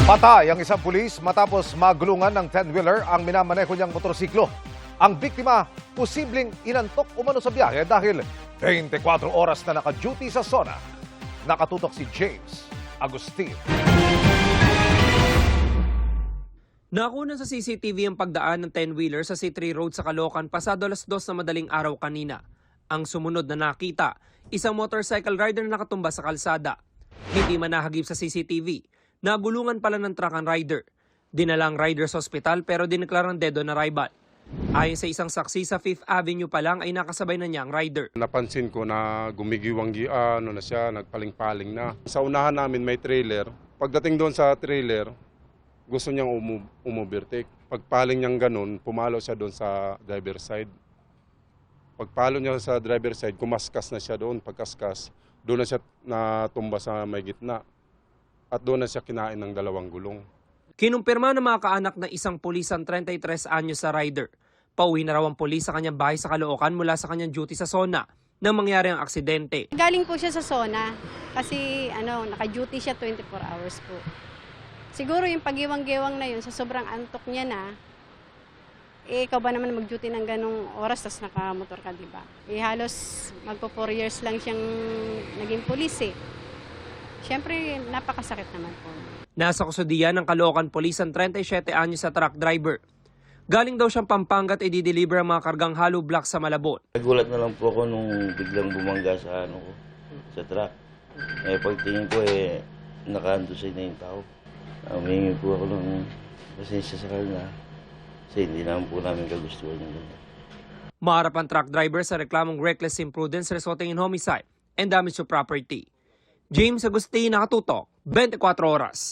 Patay ang isang pulis matapos magulungan ng 10-wheeler ang minamaneho niyang motorsiklo. Ang biktima, posibleng inantok umano sa biyahe dahil 24 oras na naka-duty sa SONA. Nakatutok si James Agustin. Nakunan sa CCTV ang pagdaan ng 10-wheeler sa C3 Road sa Caloocan pasado alas 2 na madaling araw kanina. Ang sumunod na nakita, isang motorcycle rider na nakatumba sa kalsada. Hindi man nahagip sa CCTV. Nagulungan pala ng truck ang rider. Dinala ang rider sa ospital pero dineklarang dead on arrival. Ayon sa isang saksi sa 5th Avenue pa lang ay nakasabay na niya ang rider. Napansin ko na gumigiwang na siya, nagpaling-paling na. Sa unahan namin may trailer. Pagdating doon sa trailer, gusto niyang umovertake. Pagpaling niyang ganun, pumalo siya doon sa driver side. Pagpalo niya sa driver side, kumaskas na siya doon. Pagkaskas, doon na siya natumba sa may gitna. At doon na siya kinain ng 2 gulong. Kinumpirma ng mga kaanak na isang pulis ang 33 anyos sa rider. Pauwi na raw ang pulis sa kanyang bahay sa Caloocan mula sa kanyang duty sa SONA nang mangyari ang aksidente. Galing po siya sa SONA kasi naka-duty siya 24 hours po. Siguro yung pagiwang-gewang na yun, sa sobrang antok niya na, ikaw ba naman mag-duty ng ganong oras tapos nakamotor ka, di ba? Halos magpo 4 years lang siyang naging pulis eh. Siyempre, napakasakit naman po. Nasa kusudian ng Caloocan Police ang 37 anyos sa truck driver. Galing daw siyang Pampanga at i-deliver ang mga kargang hollow blocks sa Malabon. Nagulat na lang po ako nung biglang bumangga sa sa truck. Pagtingin ko naka-andosay na yung tao. Humingi po ako ng pasensya sa kanya kasi hindi naman po namin kagustuhan yung ganyan. Maharap ang truck driver sa reklamong reckless imprudence resulting in homicide and damage to property. James Agustin, Nakatutok, 24 Oras.